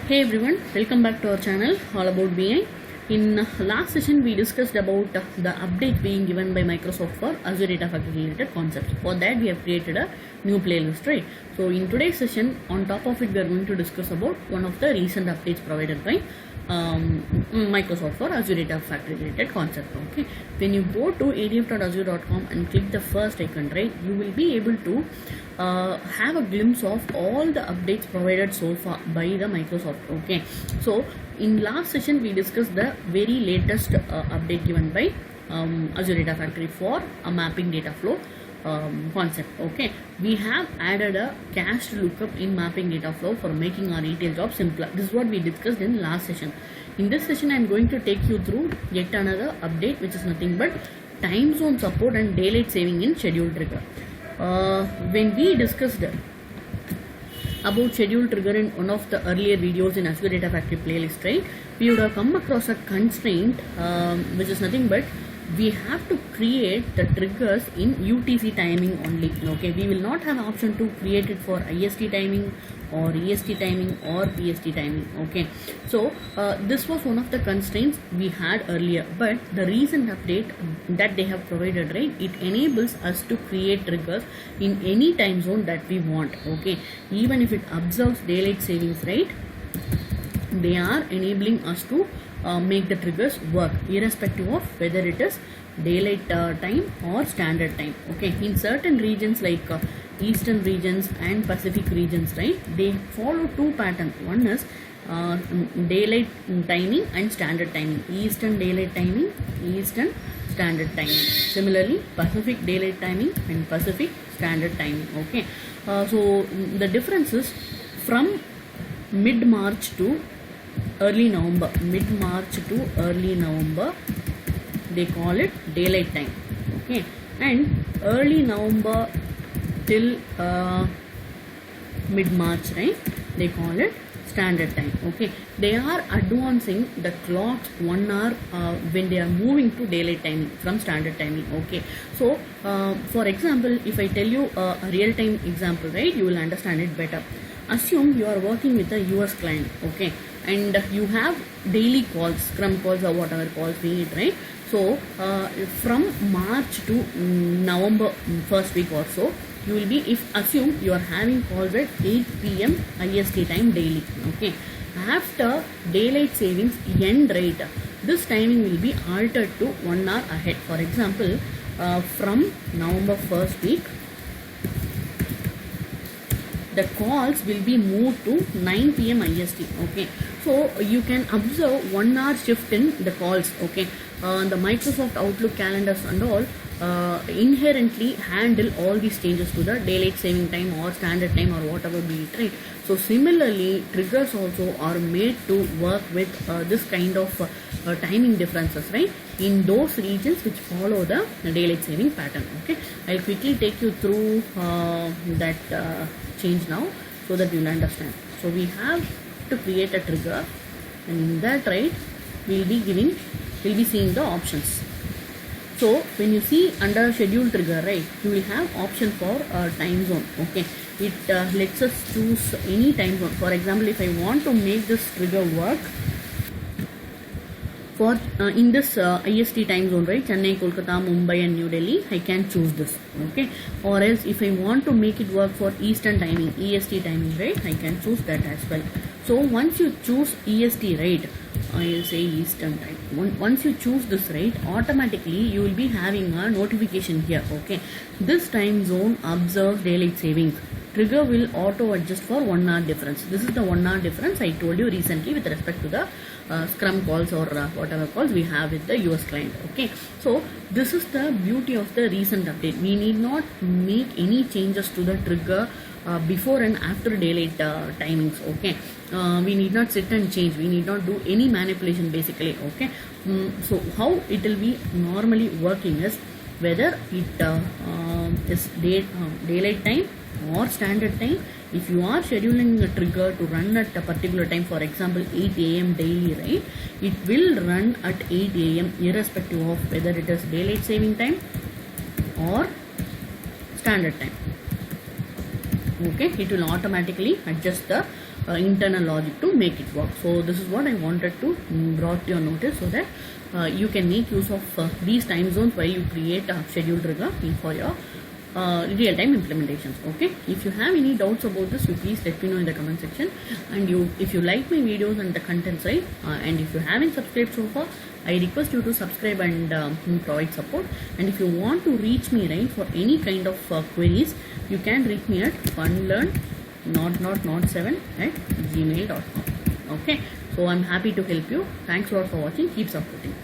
Hey everyone, welcome back to our channel all about BI. In last session we discussed about the update being given by Microsoft for Azure Data Factory related concepts. For that we have created a new playlist, right? So in today's session, on top of it we are going to discuss about one of the recent updates provided by Microsoft for Azure Data Factory related concept. Okay, when you go to adf.azure.com and click the first icon, right, you will be able to have a glimpse of all the updates provided so far by the Microsoft. Okay, so in last session we discussed the very latest update given by Azure Data Factory for a mapping data flow concept. Okay, we have added a cached lookup in mapping data flow for making our ETL job simpler. This is what we discussed in last session. In this session I am going to take you through yet another update, which is nothing but time zone support and daylight saving in schedule trigger. When we discussed about schedule trigger in one of the earlier videos in Azure Data Factory playlist, right, we would have come across a constraint which is nothing but we have to create the triggers in UTC timing only. Okay, we will not have option to create it for IST timing or EST timing or PST timing. Okay, so this was one of the constraints we had earlier, but the recent update that they have provided, right, it enables us to create triggers in any time zone that we want. Okay, even if it observes daylight savings, right, they are enabling us to make the triggers work irrespective of whether it is daylight time or standard time. Okay, in certain regions like eastern regions and Pacific regions, right, they follow two patterns. One is daylight timing and standard timing. Eastern daylight timing, Eastern standard timing. Similarly, Pacific daylight timing and Pacific standard timing. Okay, so the difference is from mid-March to early November. Mid-March to early November, they call it daylight time. Okay, and early November till mid-March, right, they call it standard time. Okay, they are advancing the clocks 1 hour when they are moving to daylight timing from standard timing. Okay, so for example, if I tell you a real-time example, right, you will understand it better. Assume you are working with a US client, okay, and you have daily calls, scrum calls or whatever calls we need, right? So from March to November first week or so, you will be, if assume you are having calls at 8 p.m. IST time daily. Okay, after daylight savings end, right, this timing will be altered to 1 hour ahead. For example, from November first week, the calls will be moved to 9 p.m. IST. Okay, so you can observe 1 hour shift in the calls. Okay, the Microsoft Outlook calendars and all inherently handle all these changes to the daylight saving time or standard time or whatever be it, right? So similarly, triggers also are made to work with this kind of timing differences, right, in those regions which follow the daylight saving pattern. Okay, I'll quickly take you through that change now so that you'll understand. So we have to create a trigger, and in that, right, we'll be seeing the options. So when you see under schedule trigger, right, you will have option for time zone. Okay, it lets us choose any time zone. For example, if I want to make this trigger work for in this IST time zone, right, Chennai, Kolkata, Mumbai and New Delhi, I can choose this. Okay, or else if I want to make it work for Eastern timing, EST timing, right, I can choose that as well. So once you choose EST, right, I will say Eastern time. Once you choose this, right, automatically you will be having a notification here. Okay, this time zone observes daylight savings. Trigger will auto adjust for 1 hour difference. This is the 1 hour difference I told you recently with respect to the scrum calls or whatever calls we have with the US client. Okay, so this is the beauty of the recent update. We need not make any changes to the trigger before and after daylight timings. Okay, we need not sit and change. We need not do any manipulation basically. Okay, so how it will be normally working is whether it is daylight time or standard time. If you are scheduling a trigger to run at a particular time, for example 8 a.m. daily, right, it will run at 8 a.m. irrespective of whether it is daylight saving time or standard time. Okay, it will automatically adjust the internal logic to make it work. So this is what I wanted to brought to your notice, so that you can make use of these time zones while you create a schedule trigger for your real-time implementations. Okay, if you have any doubts about this, you please let me know in the comment section. And if you like my videos and the content side, and if you haven't subscribed so far, I request you to subscribe and provide support. And if you want to reach me, right, for any kind of queries, you can reach me at funlearn7@gmail.com. Okay, so I'm happy to help you. Thanks a lot for watching. Keep supporting.